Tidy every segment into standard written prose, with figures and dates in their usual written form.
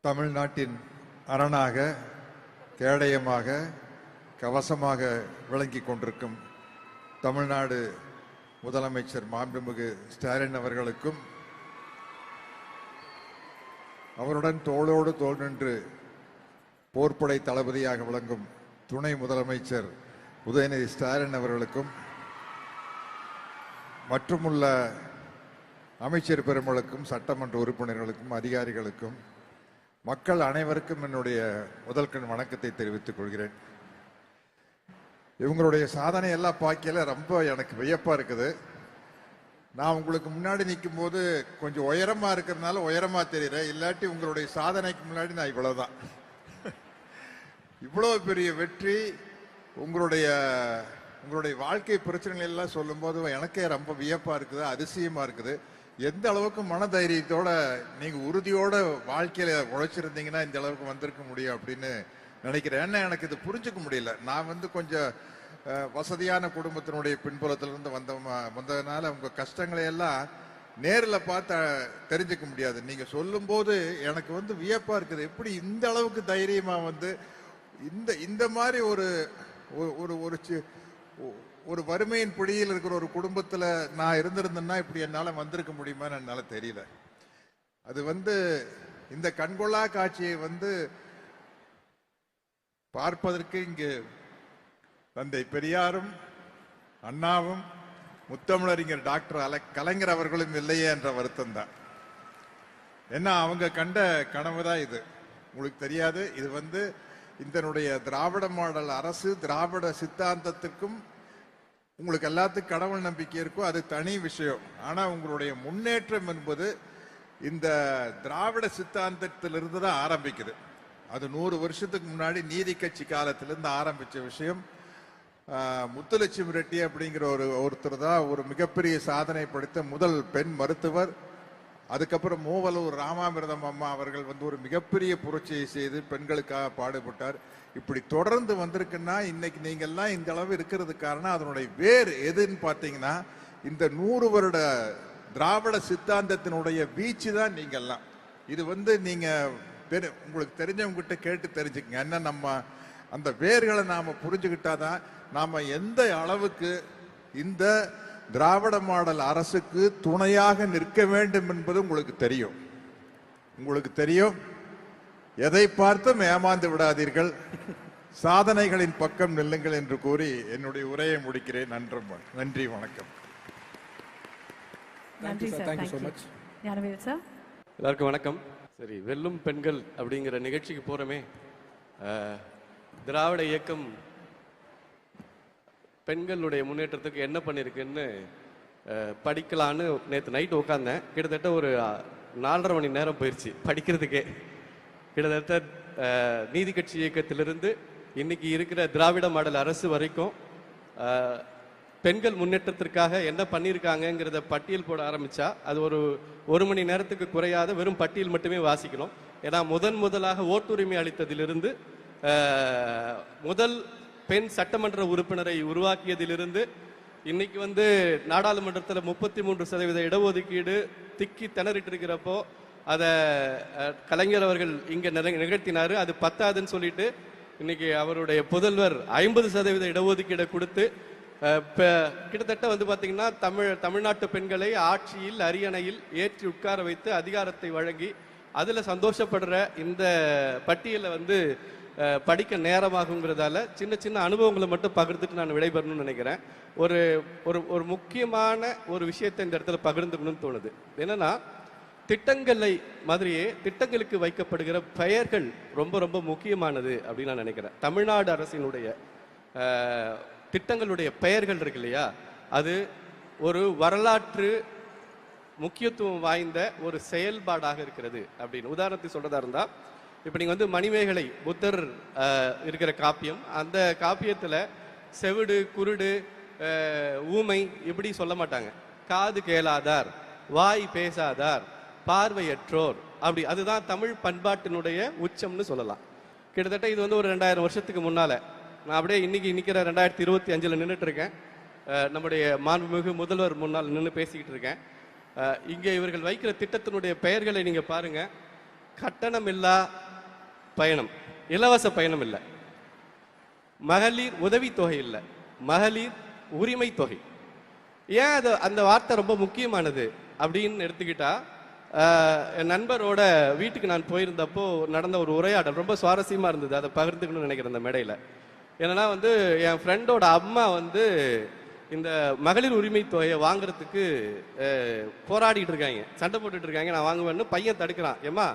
தமிழ்நாட்டின் அரணாக, கேடயமாக, கவசமாக விளங்கி கொண்டிருக்கும் தமிழ்நாடு முதலமைச்சர் மாண்புமிகு ஸ்டாலின் அவர்களுக்கும், அவருடன் தோளோடு தோள் நின்று போர்ப்படை தளபதியாக விளங்கும் துணை முதலமைச்சர் உதயநிதி ஸ்டாலின் அவர்களுக்கும், மற்றுமுள்ள அமைச்சர் பெருமளுக்கும், சட்டமன்ற உறுப்பினர்களுக்கும், அதிகாரிகளுக்கும், மக்கள் அனைவருக்கும் என்னுடைய முதல்கண் வணக்கத்தை தெரிவித்துக் கொள்கிறேன். இவங்களுடைய சாதனை எல்லாம் பார்க்கல ரொம்ப எனக்கு வியப்பா இருக்குது. நான் உங்களுக்கு முன்னாடி நிற்கும் போது கொஞ்சம் உயரமா இருக்கிறதுனால உயரமா தெரியுறேன். இல்லாட்டி உங்களுடைய சாதனைக்கு முன்னாடி நான் இவ்வளவுதான். இவ்வளவு பெரிய வெற்றி, உங்களுடைய வாழ்க்கை பிரச்சனைகள் எல்லாம் சொல்லும் போது எனக்கே ரொம்ப வியப்பா இருக்குது, அதிசயமா இருக்குது. எந்த அளவுக்கு மனதைரியத்தோட நீங்க உறுதியோட வாழ்க்கையில உழைச்சிருந்தீங்கன்னா இந்த அளவுக்கு வந்திருக்க முடியும் அப்படின்னு நினைக்கிறேன். ஏன்னா எனக்கு இது புரிஞ்சுக்க முடியல. நான் கொஞ்சம் வசதியான குடும்பத்தினுடைய பின்புலத்திலிருந்து வந்ததுனால உங்க கஷ்டங்களை எல்லாம் நேரில் பார்த்து தெரிஞ்சுக்க முடியாது. நீங்க சொல்லும் போது எனக்கு வியப்பா இருக்குது. எப்படி இந்த அளவுக்கு தைரியமா இந்த மாதிரி ஒரு வறுமையின் பிடியில் இருக்கிற ஒரு குடும்பத்துல நான் இருந்திருந்தேன்னா இப்படி என்னால வந்திருக்க முடியுமான்னு என்னால தெரியல. அது இந்த கண்கொள்ளா காட்சியை பார்ப்பதற்கு இங்கு தந்தை பெரியாரும், அண்ணாவும், முத்தமிழறிஞர் டாக்டர் கலைஞர் அவர்களும் இல்லையே என்ற வருத்தம் தான். ஏன்னா அவங்க கண்ட கனவுதான் இது. உங்களுக்கு தெரியாது, இது இதனுடைய திராவிட மாடல் அரசு, திராவிட சித்தாந்தத்துக்கும் உங்களுக்கு எல்லாத்துக்கும் கடவுள் நம்பிக்கை இருக்கும், அது தனி விஷயம். ஆனா உங்களுடைய முன்னேற்றம் என்பது இந்த திராவிட சித்தாந்தத்திலிருந்து தான் ஆரம்பிக்குது. அது 100 வருஷத்துக்கு முன்னாடி நீதி கட்சி காலத்திலிருந்து ஆரம்பிச்ச விஷயம். முத்துலட்சுமி ரெட்டி அப்படிங்கிற ஒருத்தர் தான் ஒரு மிகப்பெரிய சாதனை படைத்த முதல் பெண் மருத்துவர். அதுக்கப்புறம் மூவலூர் ராமாமிர்தம் அம்மா அவர்கள் ஒரு மிகப்பெரிய புரட்சியை செய்து பெண்களுக்காக பாடுபட்டார். இப்படி தொடர்ந்து வந்திருக்குன்னா இன்னைக்கு நீங்க எல்லாம் இந்த அளவு இருக்கிறது காரணம் அதனுடைய வேர் எதுன்னு பார்த்தீங்கன்னா இந்த 100 வருட திராவிட சித்தாந்தத்தினுடைய வீச்சு தான் நீங்க எல்லாம். இது நீங்க உங்களுக்கு தெரிஞ்சவங்க கிட்ட கேட்டு தெரிஞ்சுக்கங்க. என்ன நம்ம அந்த வேர்களை நாம புரிஞ்சுக்கிட்டாதான் நாம எந்த அளவுக்கு இந்த திராவிட மாடல் அரசுக்கு துணையாக நிற்க வேண்டும் என்பது உங்களுக்கு தெரியும். எதை பார்த்தும் ஏமாந்து விடாதீர்கள், சாதனைகளின் பக்கம் நில்லுங்கள் என்று கூறி என்னுடைய உரையை முடிக்கிறேன். நன்றி, வணக்கம். எல்லாருக்கும் வணக்கம். சரி, வெல்லும் பெண்கள் அப்படிங்கிற நிகழ்ச்சிக்கு போறோமே. திராவிட இயக்கம் பெண்களுடைய முன்னேற்றத்துக்கு என்ன பண்ணிருக்குன்னு படிக்கலான்னு நேற்று நைட்டு உட்காந்தேன். கிட்டத்தட்ட ஒரு 4.5 மணி நேரம் போயிடுச்சு படிக்கிறதுக்கே. கிட்டத்தட்ட நீதி கட்சி இயக்கத்திலிருந்து இன்னைக்கு இருக்கிற திராவிட மாடல் அரசு வரைக்கும் பெண்கள் முன்னேற்றத்திற்காக என்ன பண்ணியிருக்காங்கிறத பட்டியல் போட ஆரம்பிச்சா அது ஒரு மணி நேரத்துக்கு குறையாத வெறும் பட்டியல் மட்டுமே வாசிக்கணும். ஏன்னா முதலாக ஓட்டுரிமை அளித்ததிலிருந்து முதல் பெண் சட்டமன்ற உறுப்பினரை உருவாக்கியதிலிருந்து இன்னைக்கு நாடாளுமன்றத்தில் 33% இடஒதுக்கீடு திக்கி திணறிட்டு இருக்கிறப்போ அதை கலைஞர் அவர்கள் இங்க நிகழ்த்தினாரு. அது பத்தாதுன்னு சொல்லிட்டு இன்னைக்கு அவருடைய புதல்வர் 50% இடஒதுக்கீடை கொடுத்து கிட்டத்தட்ட பாத்தீங்கன்னா தமிழ்நாட்டு பெண்களை ஆட்சியில் அரியணையில் ஏற்றி உட்கார வைத்து அதிகாரத்தை வழங்கி அதுல சந்தோஷப்படுற இந்த பட்டியலை படிக்க நேரமாகுங்கிறதால சின்ன அனுபவங்களை மட்டும் பகிர்ந்துட்டு நான் விடைபெறணும்னு நினைக்கிறேன். ஒரு முக்கியமான ஒரு விஷயத்தை இந்த இடத்துல பகிர்ந்துக்கணும்னு தோணுது. என்னன்னா, திட்டங்களை மாதிரியே திட்டங்களுக்கு வைக்கப்படுகிற பெயர்கள் ரொம்ப ரொம்ப முக்கியமானது அப்படின்னு நான் நினைக்கிறேன். தமிழ்நாடு அரசினுடைய திட்டங்களுடைய பெயர்கள் இருக்கு இல்லையா, அது ஒரு வரலாற்று முக்கியத்துவம் வாய்ந்த ஒரு செயல்பாடாக இருக்கிறது அப்படின்னு உதாரணத்துக்கு சொல்றதா இருந்தா, இப்ப நீங்க மணிமேகலை புத்தர் இருக்கிற காப்பியம், அந்த காப்பியத்துல செவிடு, குருடு, ஊமை இப்படி சொல்ல மாட்டாங்க. காது கேளாதார், வாய் பேசாதார், பார்வையற்றோர், அப்படி. அதுதான் தமிழ் பண்பாட்டினுடைய உச்சம்னு சொல்லலாம். கிட்டத்தட்ட இது ஒரு 2000 வருஷத்துக்கு முன்னால. நான் அப்படியே இன்னைக்கு நிக்கிற 2025 நின்றுட்டு இருக்கேன். நம்முடைய மாண்புமிகு முதல்வர் முன்னால் நின்று பேசிக்கிட்டு இருக்கேன். இங்கே இவர்கள் வைக்கிற திட்டத்தினுடைய பெயர்களை நீங்க பாருங்க. கட்டணமில்லா பயணம், இலவச பயணம் இல்லை, மகளிர் உதவித்தொகை இல்லை, மகளிர் உரிமை தொகை. ஏன் அது அந்த வார்த்தை ரொம்ப முக்கியமானது அப்படின்னு எடுத்துக்கிட்டா, என் நண்பரோட வீட்டுக்கு நான் போயிருந்தப்போ நடந்த ஒரு உரையாடல் ரொம்ப சுவாரஸ்யமா இருந்தது. அதை பகிர்ந்துக்கணும்னு நினைக்கிறேன் இந்த மேடையில். என்னன்னா வந்து என் ஃப்ரெண்டோட அம்மா வந்து இந்த மகளிர் உரிமை தொகையை வாங்குறதுக்கு போராடிட்டு இருக்காங்க, சண்டை போட்டுட்டு இருக்காங்க. நான் வாங்குவேன்னு பையன் தடுக்கிறான். ஏமா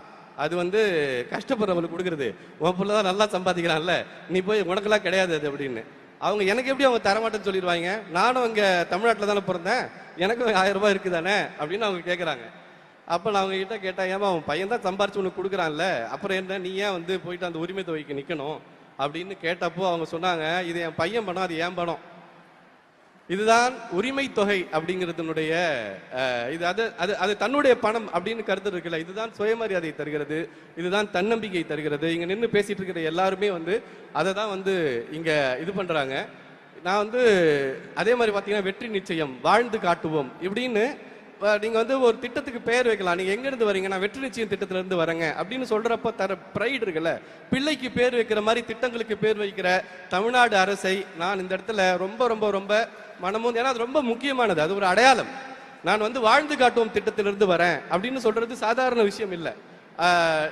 அது வந்து கஷ்டப்படுறவங்களுக்கு கொடுக்குறது, உன் பிள்ளை தான் நல்லா சம்பாதிக்கிறான்ல, நீ போய் உனக்கெல்லாம் கிடையாது அது அப்படின்னு. அவங்க எனக்கு எப்படி அவங்க தரமாட்டேன்னு சொல்லிடுவாங்க? நானும் இங்கே தமிழ்நாட்டில் தானே பிறந்தேன், எனக்கும் 1000 ரூபாய் இருக்குதானே அப்படின்னு அவங்க கேட்குறாங்க. அப்போ நான் அவங்க கிட்ட கேட்டேன், ஏமா அவன் பையன் தான் சம்பாரிச்சு உனக்கு கொடுக்குறான்ல, அப்புறம் என்ன நீ ஏன் வந்து போயிட்டு அந்த உரிமை தொகைக்கு நிற்கணும் அப்படின்னு கேட்டப்போ அவங்க சொன்னாங்க, இது என் பையன் பணம், அது ஏன் பணம். இதுதான் உரிமை தொகை அப்படிங்கிறதுனுடைய இது அது அது அது தன்னுடைய பணம் அப்படின்னு கருத்து இருக்குல்ல. இதுதான் சுயமரியாதை தருகிறது, இதுதான் தன்னம்பிக்கை தருகிறது. இங்க நின்று பேசிட்டு இருக்கிற எல்லாருமே வந்து அதை தான் வந்து இங்க இது பண்றாங்க. நான் வந்து அதே மாதிரி பார்த்தீங்கன்னா வெற்றி நிச்சயம், வாழ்ந்து காட்டுவோம் இப்படின்னு நீங்க வந்து ஒரு திட்டத்துக்கு பெயர் வைக்கலாம். நீங்க எங்க இருந்து வரீங்க? நான் வெற்றி நிச்சயம் திட்டத்துல இருந்து வரேங்க அப்படின்னு சொல்றப்ப தர பிரைட் இருக்குல்ல. பிள்ளைக்கு பேர் வைக்கிற மாதிரி திட்டங்களுக்கு பேர் வைக்கிற தமிழ்நாடு அரசை நான் இந்த இடத்துல ரொம்ப ரொம்ப ரொம்ப மனமும், ஏன்னா அது ரொம்ப முக்கியமானது, அது ஒரு அடையாளம். நான் வந்து வாழ்ந்து காட்டுவோம் திட்டத்திலிருந்து வரேன் அப்படின்னு சொல்றது சாதாரண விஷயம் இல்லை.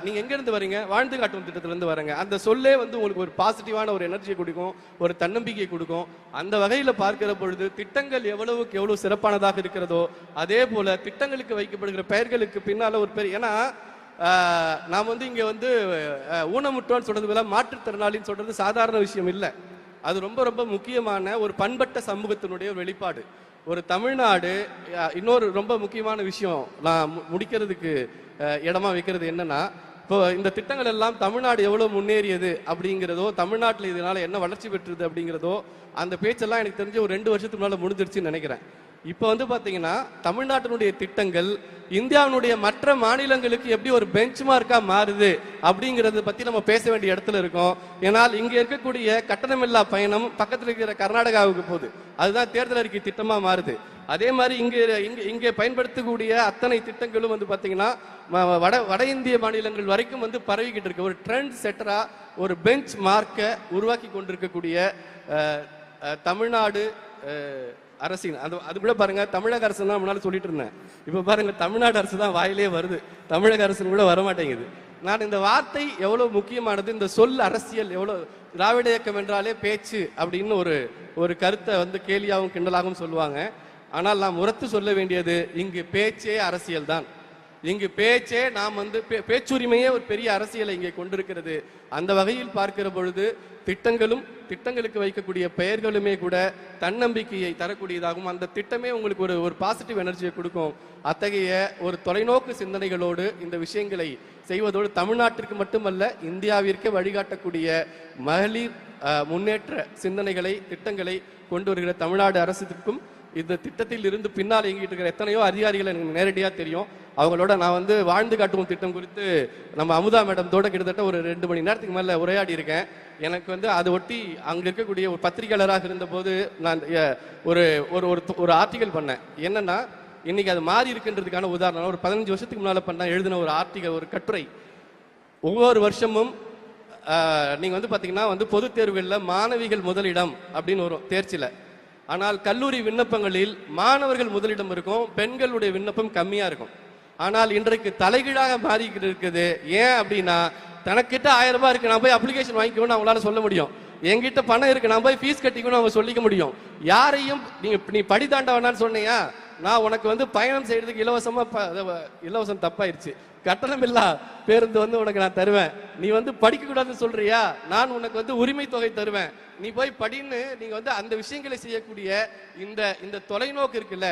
நீங்க எங்க இருந்து வரீங்க? வாழ்ந்து காட்டும் திட்டத்திலிருந்து வரங்க. அந்த சொல்லே வந்து உங்களுக்கு ஒரு பாசிட்டிவான ஒரு எனர்ஜியை கொடுக்கும், ஒரு தன்னம்பிக்கை கொடுக்கும். அந்த வகையில பார்க்கிற பொழுது திட்டங்கள் எவ்வளவுக்கு எவ்வளவு சிறப்பானதாக இருக்கிறதோ அதே போல திட்டங்களுக்கு வைக்கப்படுகிற பெயர்களுக்கு பின்னால ஒரு பெரிய, ஏன்னா நாம் வந்து இங்க வந்து ஊனமுற்றோன்னு சொல்றது போல மாற்றுத்திறனாளின்னு சொல்றது சாதாரண விஷயம் இல்லை. அது ரொம்ப ரொம்ப முக்கியமான ஒரு பண்பட்ட சமூகத்தினுடைய ஒரு வெளிப்பாடு. ஒரு தமிழ்நாடு இன்னொரு ரொம்ப முக்கியமான விஷயம் நான் முடிக்கிறதுக்கு இடமா வைக்கிறது என்னன்னா, இப்போ இந்த திட்டங்கள் எல்லாம் தமிழ்நாடு எவ்வளவு முன்னேறியது அப்படிங்கிறதோ, தமிழ்நாட்டில் இதனால என்ன வளர்ச்சி பெற்றது அப்படிங்கிறதோ, அந்த பேச்செல்லாம் எனக்கு தெரிஞ்சு ஒரு 2 வருஷத்துக்கு முன்னால முடிஞ்சிருச்சுன்னு நினைக்கிறேன். இப்போ வந்து பாத்தீங்கன்னா தமிழ்நாட்டினுடைய திட்டங்கள் இந்தியாவினுடைய மற்ற மாநிலங்களுக்கு எப்படி ஒரு பெஞ்ச் மார்க்கா மாறுது அப்படிங்கறத பத்தி நம்ம பேச வேண்டிய இடத்துல இருக்கோம். ஏன்னால் இங்க இருக்கக்கூடிய கட்டணமில்லா பயணம் பக்கத்துல இருக்கிற கர்நாடகாவுக்கு போகுது, அதுதான் தேர்தல் அறிக்கை திட்டமா மாறுது. அதே மாதிரி இங்கே பயன்படுத்தக்கூடிய அத்தனை திட்டங்களும் வந்து பாத்தீங்கன்னா வட இந்திய மாநிலங்கள் வரைக்கும் வந்து பரவிக்கிட்டு இருக்கு. ஒரு ட்ரெண்ட் செட்டரா ஒரு பெஞ்ச் மார்க்கை உருவாக்கி கொண்டிருக்கக்கூடிய தமிழ்நாடு அரசின் அது கூட பாருங்க, தமிழக அரசு தான் முன்னாடி சொல்லிட்டு இருந்தேன், இப்ப பாருங்க தமிழ்நாடு அரசு தான் வாயிலே வருது, தமிழக அரசு கூட வரமாட்டேங்குது. நான் இந்த வார்த்தை எவ்வளவு முக்கியமானது, இந்த சொல் அரசியல் எவ்வளவு, திராவிட இயக்கம் என்றாலே பேச்சு அப்படின்னு ஒரு கருத்தை வந்து கேலியாகவும் கிண்டலாகவும் சொல்லுவாங்க. ஆனால் நாம் உரத்து சொல்ல வேண்டியது, இங்கு பேச்சே அரசியல் தான். இங்கு பேச்சே நாம் வந்து பேச்சுரிமையே ஒரு பெரிய அரசியலை இங்கே கொண்டிருக்கிறது. அந்த வகையில் பார்க்கிற பொழுது திட்டங்களுக்கு வைக்கக்கூடிய பெயர்களுமே கூட தன்னம்பிக்கையை தரக்கூடியதாகவும், அந்த திட்டமே உங்களுக்கு ஒரு பாசிட்டிவ் எனர்ஜியை கொடுக்கும். அத்தகைய ஒரு தொலைநோக்கு சிந்தனைகளோடு இந்த விஷயங்களை செய்வதோடு தமிழ்நாட்டிற்கு மட்டுமல்ல இந்தியாவிற்கே வழிகாட்டக்கூடிய மகளிர் முன்னேற்ற சிந்தனைகளை திட்டங்களை கொண்டு வருகிற தமிழ்நாடு அரசுக்கும் இந்த திட்டத்தில் இருந்து பின்னால் இயங்கிட்டு இருக்கிற எத்தனையோ அதிகாரிகள் எனக்கு நேரடியாக தெரியும். அவங்களோட நான் வந்து வாழ்ந்து காட்டுவோம் திட்டம் குறித்து நம்ம அமுதா மேடத்தோட கிட்டத்தட்ட ஒரு 2 மணி நேரத்துக்கு மேல உரையாடி இருக்கேன். எனக்கு வந்து அதை ஒட்டி அங்க இருக்கக்கூடிய ஒரு பத்திரிகையாளராக இருந்த போது நான் ஒரு ஆர்டிகல் பண்ணேன். என்னன்னா, இன்னைக்கு அது மாறி இருக்குன்றதுக்கான உதாரணம், ஒரு 15 வருஷத்துக்கு முன்னால எழுதின ஒரு ஆர்டிகல், ஒரு கட்டுரை. ஒவ்வொரு வருஷமும் நீங்க வந்து பாத்தீங்கன்னா வந்து பொது தேர்வுகளில் மாணவிகள் முதலிடம் அப்படின்னு வரும் தேர்ச்சியில. ஆனால் கல்லூரி விண்ணப்பங்களில் மாணவர்கள் முதலிடம் இருக்கும், பெண்களுடைய விண்ணப்பம் கம்மியா இருக்கும். ஆனால் இன்றைக்கு தலைகீழாக மாறி இருக்குது. ஏன் அப்படின்னா, தனக்கிட்ட 1000 ரூபாய் இருக்கு, நான் போய் அப்ளிகேஷன் வாங்கிக்கணும்னு அவங்களால சொல்ல முடியும். என்கிட்ட பணம் இருக்கு, நான் போய் ஃபீஸ் கட்டிக்கணும் அவங்க சொல்லிக்க முடியும். யாரையும் நீ படி தாண்ட வேணான்னு சொன்னியா, நான் உனக்கு வந்து பயணம் செய்யறதுக்கு இலவசம் தப்பாயிருச்சு, கட்டணம் இல்லா பேருந்து வந்து உனக்கு நான் தருவேன். நீ வந்து படிக்க கூடாதுன்னு சொல்றியா, நான் உனக்கு வந்து உரிமை தொகை தருவேன், நீ போய் படின்னு நீங்க வந்து அந்த விஷயங்களை செய்யக்கூடிய இந்த தொலைநோக்கு இருக்குல்ல,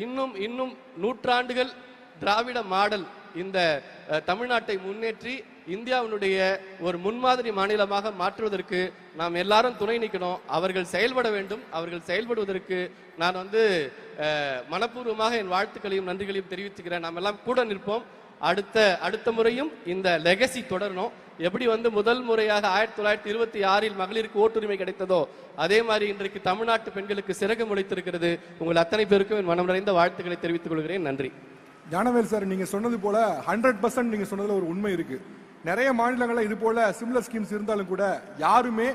இன்னும் நூற்றாண்டுகள் திராவிட மாடல் இந்த தமிழ்நாட்டை முன்னேற்றி இந்தியாவினுடைய ஒரு முன்மாதிரி மாநிலமாக மாற்றுவதற்கு நாம் எல்லாரும் துணை நிற்கணும். அவர்கள் செயல்பட வேண்டும். அவர்கள் செயல்படுவதற்கு நான் வந்து மனப்பூர்வமாக என் வாழ்த்துக்களையும் நன்றிகளையும் தெரிவிச்சுக்கிறேன். நாம் எல்லாம் கூட நிற்போம். அடுத்த முறையும் இந்த லெகசி தொடரணும். எப்படி வந்து முதல் முறையாக 1926 மகளிருக்கு ஓட்டுரிமை கிடைத்ததோ அதே மாதிரி இன்றைக்கு தமிழ்நாட்டு பெண்களுக்கு சிறகு முளைத்திருக்கிறது. உங்கள் அத்தனை பேருக்கும் என் மனம் நிறைந்த வாழ்த்துக்களை தெரிவித்துக் கொள்கிறேன். நன்றி. ஞானவேல் சார், நீங்க சொன்னது போல 100% நீங்க சொன்னதுல ஒரு உண்மை இருக்கு. நிறைய மாநிலங்கள்ல இது போல சிமிலர் ஸ்கீம்ஸ் இருந்தாலும் கூட யாருமே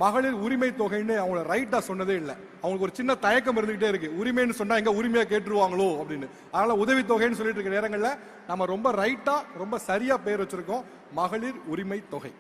மகளிர் உரிமை தொகைன்னு அவங்கள ரைட்டா சொன்னதே இல்லை. அவங்களுக்கு ஒரு சின்ன தயக்கம் இருந்துகிட்டே இருக்கு. உரிமைன்னு சொன்னா எங்க உரிமையா கேட்டுருவாங்களோ அப்படின்னு. அதனால உதவி தொகைன்னு சொல்லிட்டு இருக்க நேரங்கள்ல நம்ம ரொம்ப ரைட்டா ரொம்ப சரியா பேர் வச்சிருக்கோம், மகளிர் உரிமை தொகை.